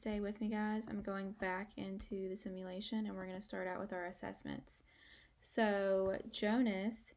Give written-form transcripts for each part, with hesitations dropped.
stay with me, guys. I'm going back into the simulation and we're going to start out with our assessments. So Jonas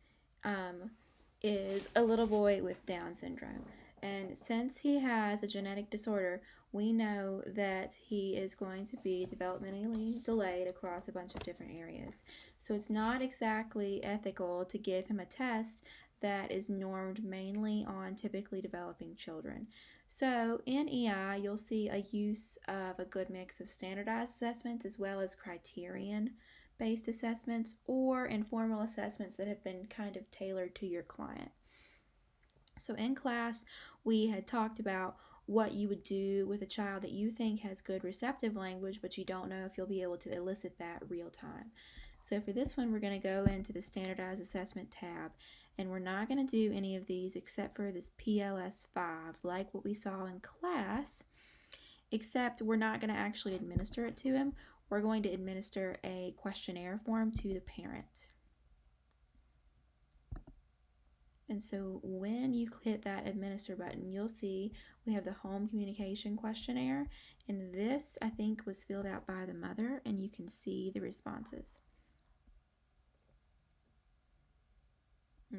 is a little boy with Down syndrome. And since he has a genetic disorder, we know that he is going to be developmentally delayed across a bunch of different areas. So it's not exactly ethical to give him a test that is normed mainly on typically developing children. So in EI, you'll see a use of a good mix of standardized assessments as well as criterion-based assessments or informal assessments that have been kind of tailored to your client. So in class, we had talked about what you would do with a child that you think has good receptive language, but you don't know if you'll be able to elicit that real time. So for this one, we're going to go into the Standardized Assessment tab, and we're not going to do any of these except for this PLS 5, like what we saw in class, except we're not going to actually administer it to him. We're going to administer a questionnaire form to the parent. And so when you hit that administer button, you'll see we have the home communication questionnaire. And this, I think, was filled out by the mother, and you can see the responses.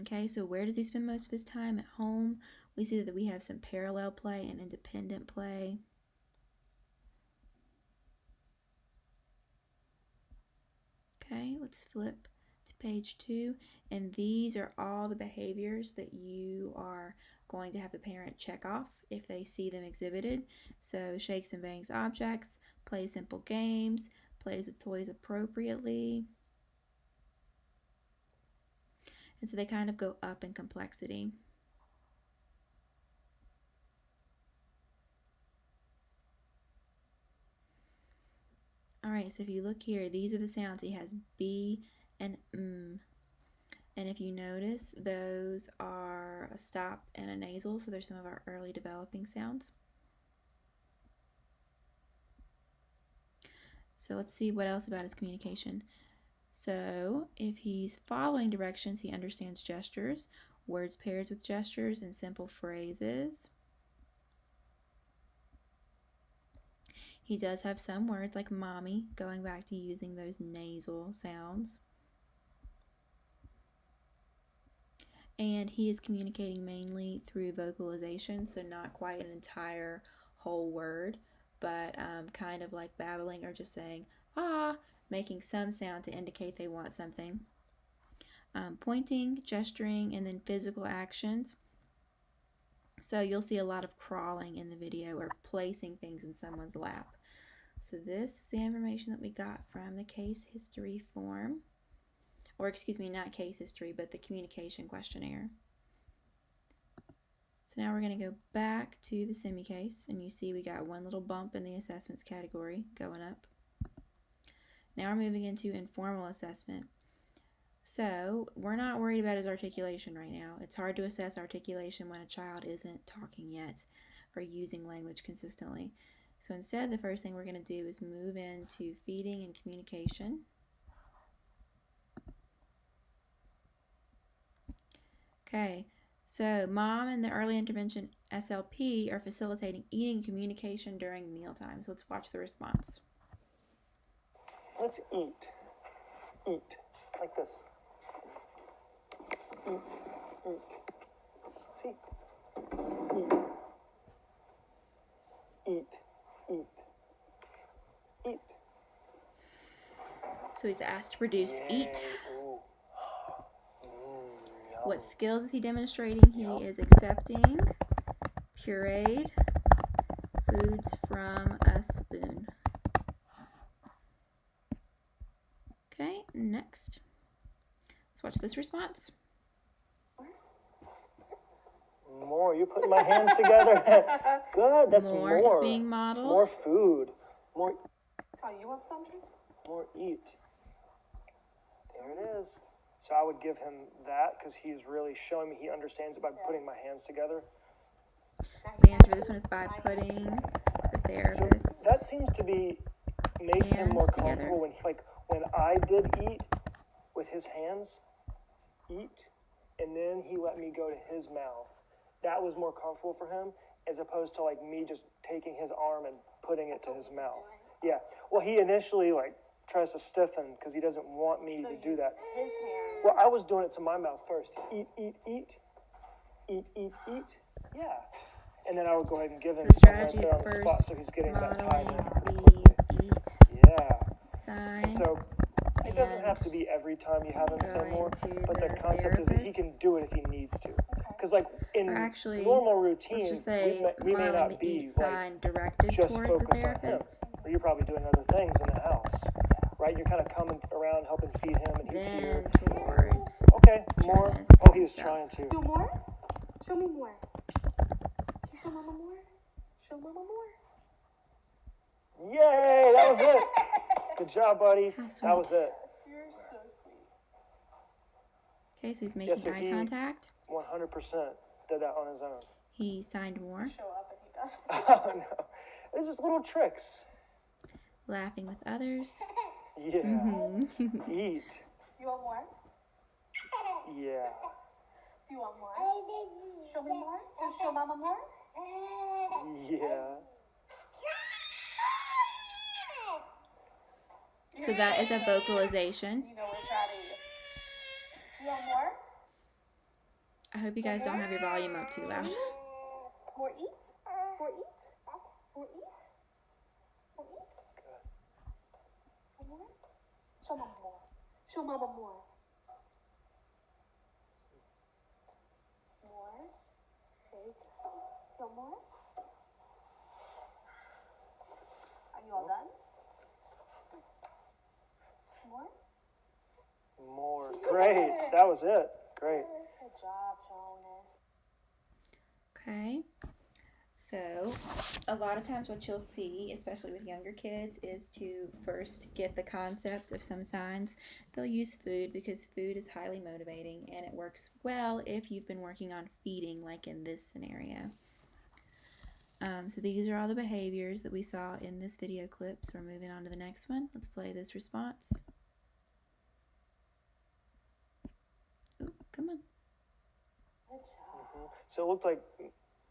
Okay, so where does he spend most of his time? At home. We see that we have some parallel play and independent play. Okay, let's flip to page 2, and these are all the behaviors that you are going to have the parent check off if they see them exhibited. So shakes and bangs objects, plays simple games, plays with toys appropriately. And so they kind of go up in complexity. All right, so if you look here, these are the sounds. He has B and M. And if you notice, those are a stop and a nasal, so there's some of our early developing sounds. So let's see what else about his communication. So if he's following directions, he understands gestures, words paired with gestures, and simple phrases. He does have some words like mommy, going back to using those nasal sounds. And he is communicating mainly through vocalization, so not quite an entire whole word, but kind of like babbling or just saying, ah, making some sound to indicate they want something. Pointing, gesturing, and then physical actions. So you'll see a lot of crawling in the video or placing things in someone's lap. So this is the information that we got from the case history form. Or excuse me, not case history, but the communication questionnaire. So now we're going to go back to the semi-case, and you see we got one little bump in the assessments category going up. Now we're moving into informal assessment. So we're not worried about his articulation right now. It's hard to assess articulation when a child isn't talking yet or using language consistently. So instead, the first thing we're going to do is move into feeding and communication. Okay, so mom and the early intervention SLP are facilitating eating and communication during mealtime. So let's watch the response. Let's eat. Eat. Like this. Eat. Eat. See? Eat. Eat. Eat. Eat. So he's asked to produce eat. What skills is he demonstrating? He is accepting pureed foods from a spoon. Okay, next. Let's watch this response. More. You're putting my hands together. Good. That's more. More is being modeled. More food. More. Oh, you want some, Jason? More eat. There it is. So I would give him that because he's really showing me he understands it by putting my hands together. The answer for this one is by putting the therapist. So that seems to be makes him more comfortable when when I did eat with his hands, eat, and then he let me go to his mouth. That was more comfortable for him, as opposed to like me just taking his arm and putting it to his mouth. Yeah. Well, he initially like tries to stiffen because he doesn't want me to do that. His hand. Well, I was doing it to my mouth first. Eat, eat, eat. Eat, eat, eat. Yeah. And then I would go ahead and give him The something right strategy there on is the spot first so he's getting that modeling timing. the eat Yeah. sign. And so it doesn't have to be every time you have him say more, going to but the the concept is that he can therapist. do it if he needs to. Because like in Or actually, normal let's routine, just say we may modeling not the be eat like sign directed just towards the focused on him. therapist. Or you're probably doing other things in the house, right? You're kind of coming around helping feed him, and he's here. Then towards Okay, more. Jonas. Oh, he was So, trying to. Do more? Show me more. Can you show Mama more? Show Mama more. Yay! That was it. Good job, buddy. How sweet. That was it. You're so sweet. Okay, so he's making so eye he- contact. 100% did that on his own. He signed more. Show up and he does. Oh no, it's just little tricks. Laughing with others. Yeah. Mm-hmm. Eat. You want more? Yeah. Do you want more? Show me more? Can you show Mama more? Yeah. So that is a vocalization. You know we're proud of you. Do you want more? I hope you guys don't have your volume up too loud. More eat? More eat? More eat? More eat? Good. More? Show Mama more. Show Mama more. More? There you go. You want more? Are you all done? More? More. Great. That was it. Great. Good job, Jonas. Okay. So, a lot of times what you'll see, especially with younger kids, is to first get the concept of some signs. They'll use food because food is highly motivating and it works well if you've been working on feeding, like in this scenario. So these are all the behaviors that we saw in this video clip. So we're moving on to the next one. Let's play this response. Ooh, come on. Good job. So it looked like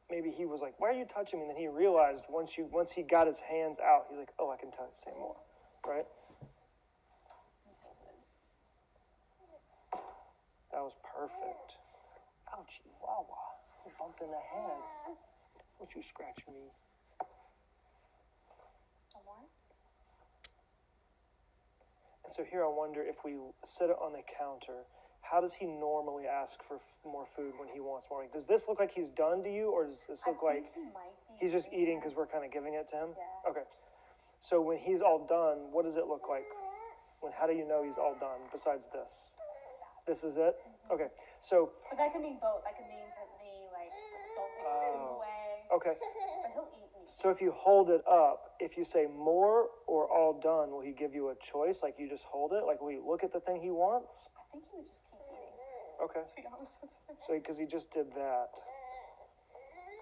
maybe he was like, "Why are you touching me?" And then he realized once he got his hands out, he's like, "Oh, I can say more," right? You're so good. That was perfect. Ouchie, wawa! You bumped in the head. Don't you scratch me? No more? And so here I wonder if we set it on the counter, how does he normally ask for more food when he wants more? Like, does this look like he's done to you, or does this look like he might be. he's just eating because we're kind of giving it to him? Yeah. Okay. So when he's all done, what does it look like? How do you know he's all done besides this? This is it? Okay. So, But that can mean both. That can mean for me, like, don't take the food away. okay. But he'll eat me. So if you hold it up, if you say more or all done, will he give you a choice? Like you just hold it? Like will you look at the thing he wants? I think he would just keep eating, Okay. to be honest with you. So because he just did that.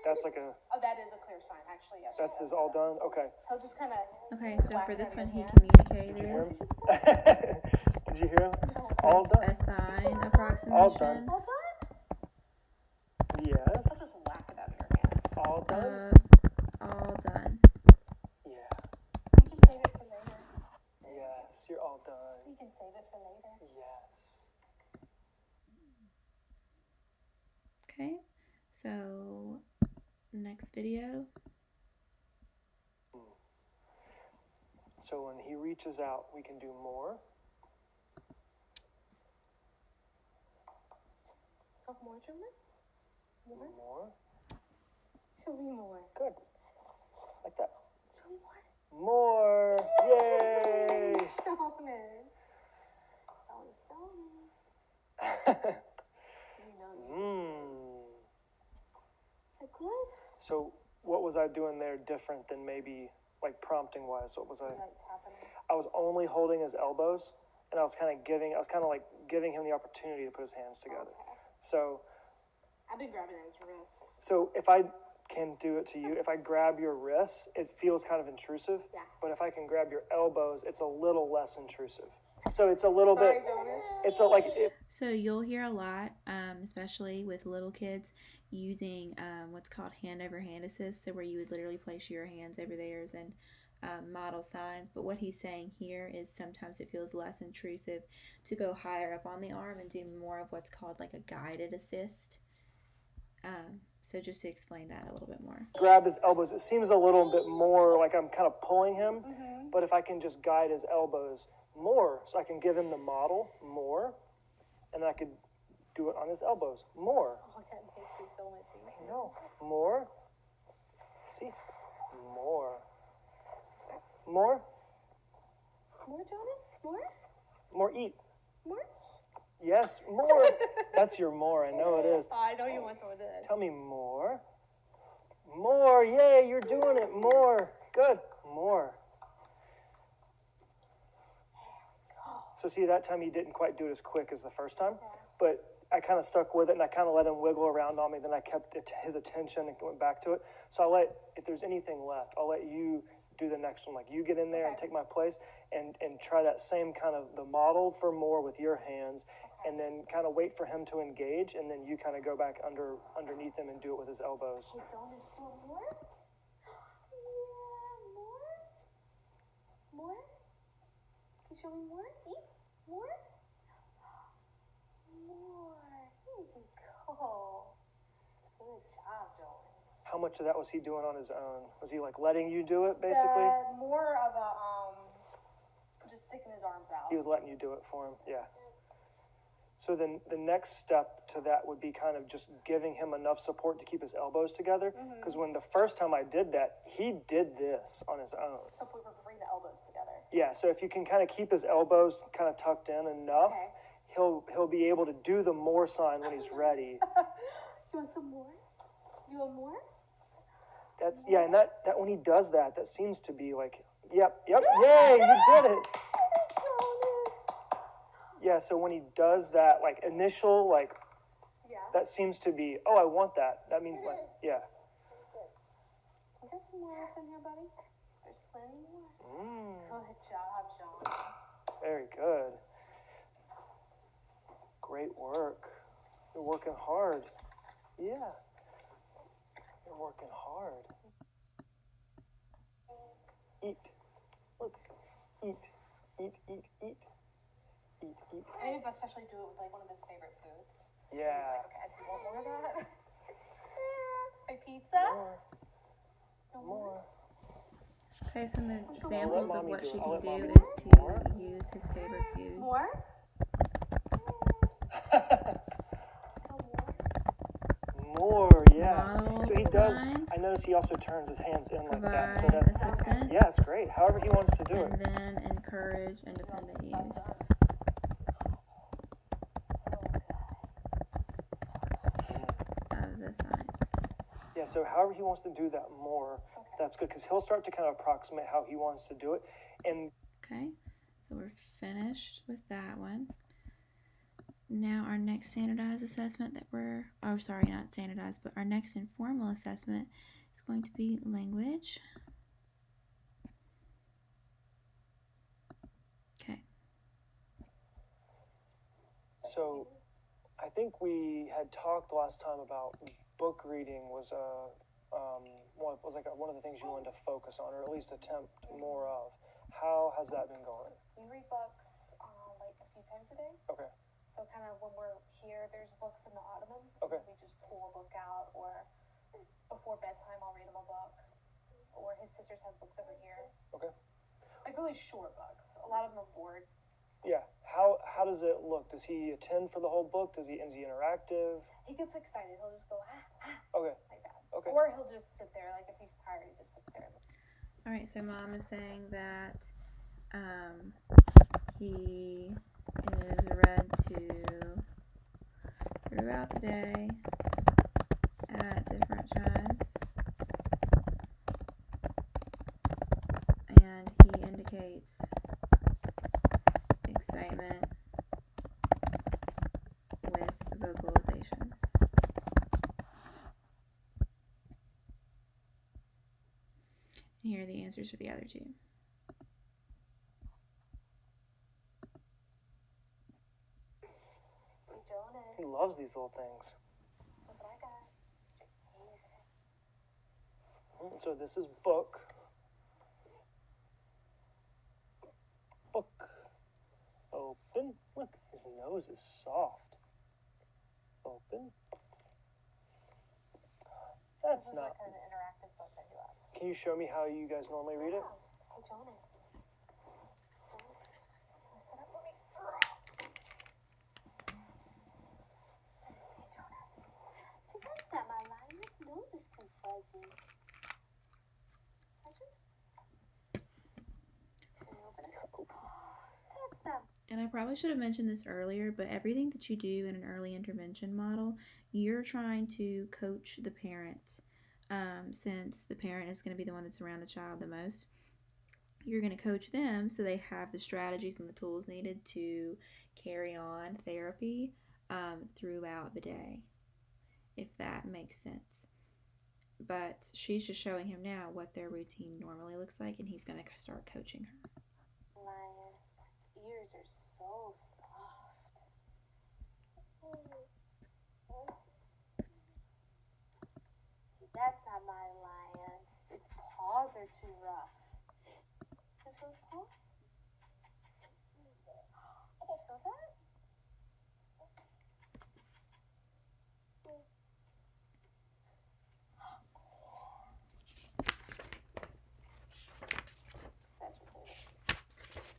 That's like Oh, that is a clear sign, actually, yes. that's his all done? Okay. He'll just kind of. Okay, so for this one, he Did you hear communicated him? Just Did you hear him? All done. a sign All approximation done. all done? Yes. Let's just whack it out of your hand. All done. of all done. We Yeah. can save it for later. Yes. You're all done. We can save it for later. Yes. Okay, so next video. So when he reaches out, we can do more. Oh, more, Jonas? More? More. Show me more. Good. Like that. Show me more. More. Yay. Jonas. Jonas. You know me. Is that good? So what was I doing there different than maybe like prompting wise? What was I? What's happening? I was only holding his elbows and I was kind of giving him the opportunity to put his hands together. Okay. So I've been grabbing at his wrists. so if I can do it to you, if I grab your wrists, it feels kind of intrusive. Yeah. But if I can grab your elbows, it's a little less intrusive. So it's a little Sorry, bit. Jonas. It's a like. It, So you'll hear a lot, especially with little kids, using what's called hand over hand assist. So where you would literally place your hands over theirs and model signs. But what he's saying here is sometimes it feels less intrusive to go higher up on the arm and do more of what's called like a guided assist. So just to explain that a little bit more. grab his elbows. It seems a little bit more like I'm kind of pulling him, but if I can just guide his elbows more, so I can give him the model more, and I could do it on his elbows more. Oh, that makes it so much easier. No, more. See, more. More, More, Jonas? More? more. Eat. More? Yes, more. That's your more. I know it is. Oh, I know you want some of this. Tell me more. More. Yay, you're doing it. More. Good. More. So see, that time he didn't quite do it as quick as the first time, but I kind of stuck with it and I kind of let him wiggle around on me. Then I kept his attention and went back to it. So if there's anything left, I'll let you do the next one. Like you get in there and take my place and try that same kind of the model for more with your hands, and then kind of wait for him to engage, and then you kind of go back underneath him and do it with his elbows. Hey, Jonas, you want more? Yeah, more? More? Can you show me more? Eat? More? More. There you go. Good job, Jonas. How much of that was he doing on his own? Was he like letting you do it basically? More of a, just sticking his arms out. He was letting you do it for him. Yeah. So then the next step to that would be kind of just giving him enough support to keep his elbows together. Because when the first time I did that, he did this on his own. So if we were to bring the elbows together. Yeah, so if you can kind of keep his elbows kind of tucked in enough, he'll be able to do the more sign when he's ready. You want some more? You want more? That's yeah, and that when he does that, that seems to be like, yay, you did it. Yeah, so when he does that, like initial, like that seems to be, oh, I want that. That means like, yeah. We got some more left in here, buddy. There's plenty more. Good job, Jonas. Very good. Great work. You're working hard. Yeah. You're working hard. Eat. Look. Eat. Eat, eat, eat. Eat, eat. Maybe especially do it with like one of his favorite foods. Yeah. He's like, okay, do you want more of that? My pizza? More. No More. Okay, some I'll examples let of Mommy what do she it. I'll can let do Mommy is do it. More. to use his favorite foods. More? More, yeah. Model So he does. sign. I notice he also turns his hands in like that. So Provide that's assistance. yeah, it's great. However he wants to do it. And then encourage independent use of the signs. Yeah. So however he wants to do that more, that's good because he'll start to kind of approximate how he wants to do it. And Okay, so we're finished with that one. Now our next standardized assessment not standardized, but our next informal assessment is going to be language. Okay. so I think we had talked last time about book reading was one of the things you wanted to focus on, or at least attempt more of. How has that been going? We read books like a few times a day. Okay. So kind of when we're here, there's books in the ottoman. Okay. We just pull a book out, or before bedtime, I'll read him a book. Or his sisters have books over here. Okay. Like really short books. A lot of them are bored. Yeah. How does it look? Does he attend for the whole book? Is he interactive? He gets excited. He'll just go Okay. like that. Okay. Or he'll just sit there. Like if he's tired, he just sits there. All right, so Mom is saying that he is read to throughout the day at different times, and he indicates excitement with vocalizations. And here are the answers for the other two. Jonas. He loves these little things. Look what I got. Your favorite. So this is book. Book. Open. Look, his nose is soft. Open. That's This is not. like an interactive book that he loves. Can you show me how you guys normally read it? Hey, Jonas. Jonas, sit up for me. Hey, Jonas. See, that's not my lion. Its nose is too fuzzy. Touch it. Can you open it? That's not. And I probably should have mentioned this earlier, but everything that you do in an early intervention model, you're trying to coach the parent. Since the parent is going to be the one that's around the child the most, you're going to coach them so they have the strategies and the tools needed to carry on therapy throughout the day, if that makes sense. But she's just showing him now what their routine normally looks like, and he's going to start coaching her. Lion. Its ears are so soft. That's not my lion. Its paws are too rough. Feel those paws? Feel that? Is that your favorite?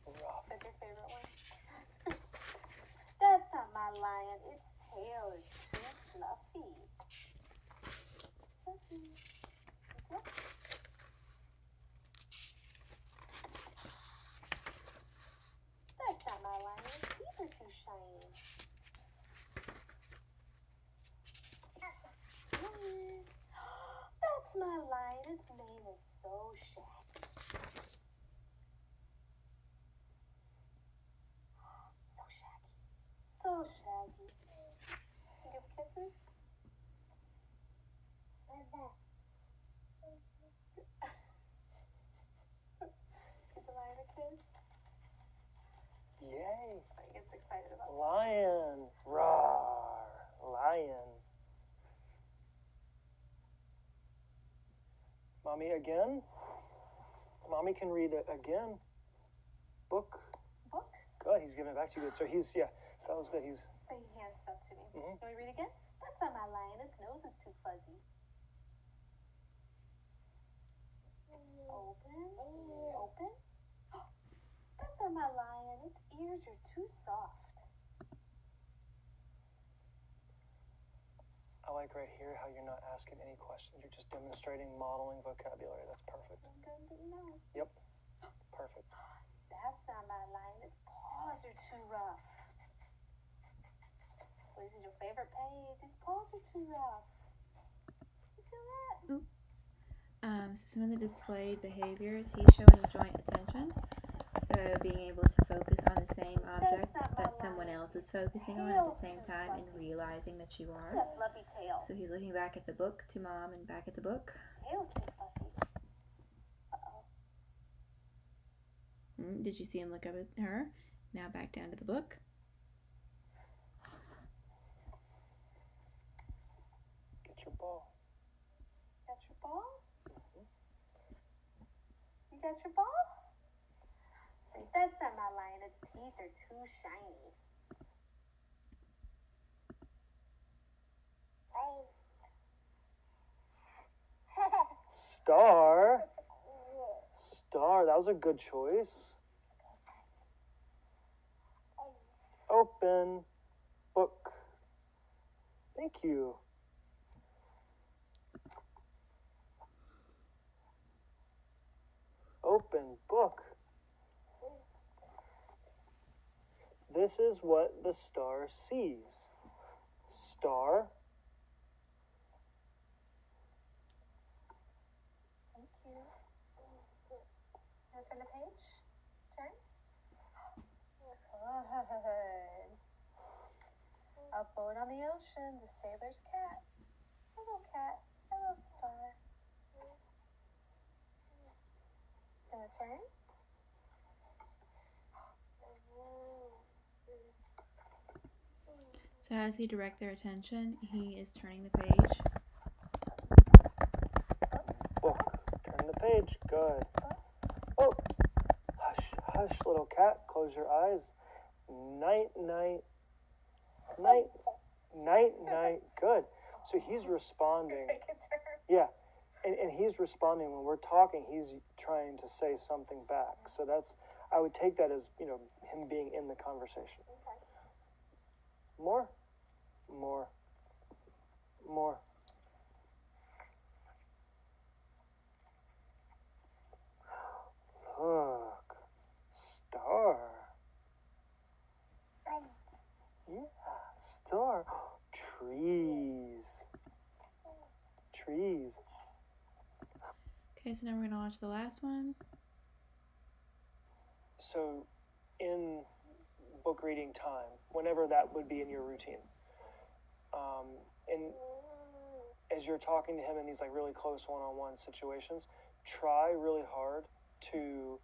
Rough. Is that your favorite one? That's not my lion. Its tail is too fluffy. Fluffy. Okay. That's not my lion. Its teeth are too shiny. Yes. That's my lion. Its mane is so shaggy. So shaggy. So shaggy. You give kisses? Give the lion a kiss. Yay. He gets excited about that. Lion. Roar. Lion. Mommy again? Mommy can read it again. Book. Book? Good, he's giving it back to you good. So he's, yeah, so that was good. He's, Say he hands stuff to me. Mhm. Can we read again? That's not my lion. Its nose is too fuzzy. Open. Open. That's not my lion. Its ears are too soft. I like right here how you're not asking any questions. You're just demonstrating modeling vocabulary. That's perfect. I'm good to know. Yep. Perfect. That's not my lion. Its paws are too rough. This is your favorite page. Its paws are too rough. You feel that? Oops. So some of the displayed behaviors, he's showing joint attention. So being able to focus on the same object that someone else is focusing on at the same time and realizing that you are. That fluffy tail. So he's looking back at the book to mom and back at the book. Tail's too fluffy. Uh-oh. Did you see him look up at her? Now back down to the book. Get your ball. Got your ball? You got your ball? Say, that's not my lion. Its teeth are too shiny. Star. Star. That was a good choice. Open. Book. Thank you. Open book. This is what the star sees. Star. Thank you. Now turn the page. Turn. Good. A boat on the ocean, the sailor's cat. Hello, cat. Hello, star. Gonna turn. So as he direct their attention, he is turning the page. Book. Turn the page. Good. Oh. Hush, hush, little cat. Close your eyes. Night, night. Night. Night, night. Good. So he's responding. Take a turn. Yeah. And he's responding when we're talking. He's trying to say something back. So that's, I would take that as, him being in the conversation. Okay. More. More. More. Look. Star. Yeah, star. Trees. Trees. Okay, so now we're going to watch the last one. So, in book reading time, whenever that would be in your routine, and as you're talking to him in these like really close one-on-one situations, try really hard to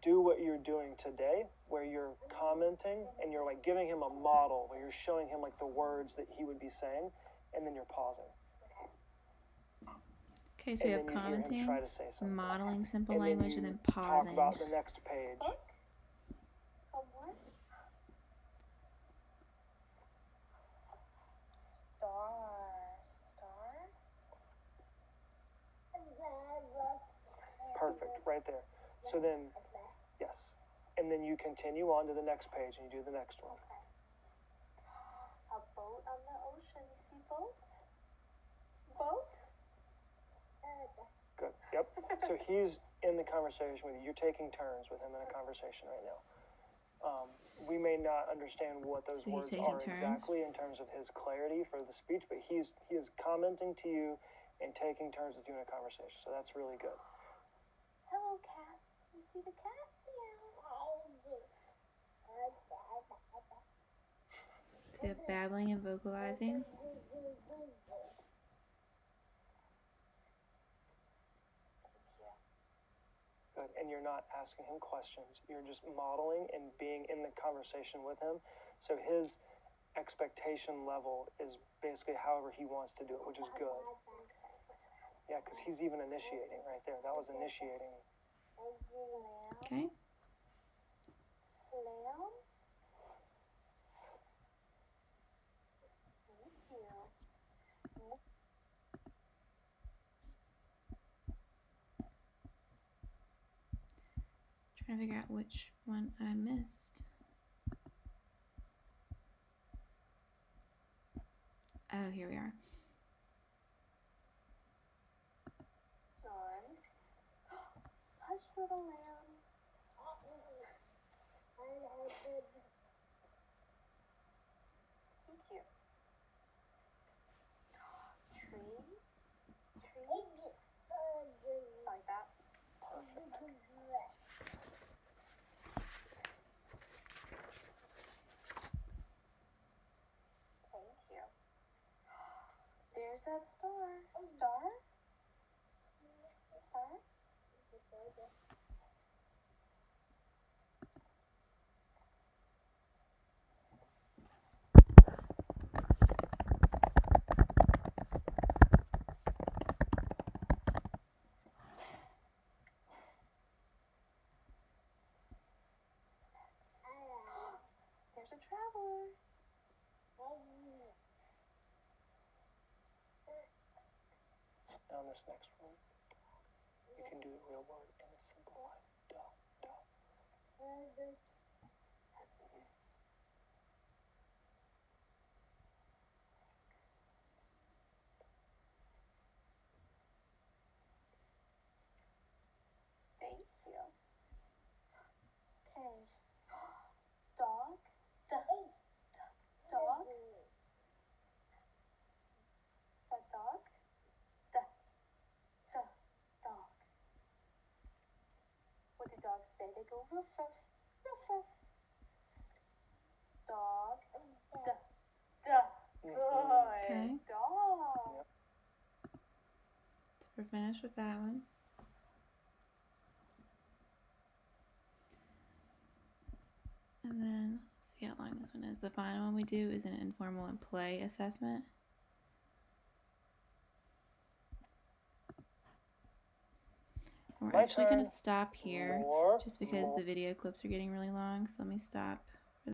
do what you're doing today, where you're commenting and you're like giving him a model, where you're showing him like the words that he would be saying, and then you're pausing. Okay, so we have And then you hear him commenting, try to say something. modeling simple And then language, you and then pausing. talk about the next page. Book? A what? Star. Perfect, right there. So then, yes. And then you continue on to the next page and you do the next one. Okay. A boat on the ocean. You see boats? Boat? Good, yep. So he's in the conversation with you. You're taking turns with him in a conversation right now. We may not understand what those So he's words taking are turns? exactly in terms of his clarity for the speech, but he is commenting to you and taking turns with you in a conversation. So that's really good. Hello, cat. You see the cat? So we have babbling and vocalizing. Good. And you're not asking him questions. You're just modeling and being in the conversation with him. So his expectation level is basically however he wants to do it, which is good. Yeah, because he's even initiating right there. That was initiating. Okay. Lamb? Thank you. Trying to figure out which one I missed. Oh, here we are. On. Hush, little lamb. Thank you. Tree? Trees? Like that. Perfect. Thank you. There's that star. Star? Star? There's a traveler. Now on this next one, you can do the real word and it's simplified. Duh, duh. Thank you. Okay. Dog. Dog. Is that dog? Dog. What do dogs say? They go ruff, ruff, ruff, ruff. Dog. Good. Okay. Dog. So we're finished with that one. And then See how long this one is. The final one we do is an informal and play assessment. We're My actually going to turn. stop here More, just because more. the video clips are getting really long. So let me stop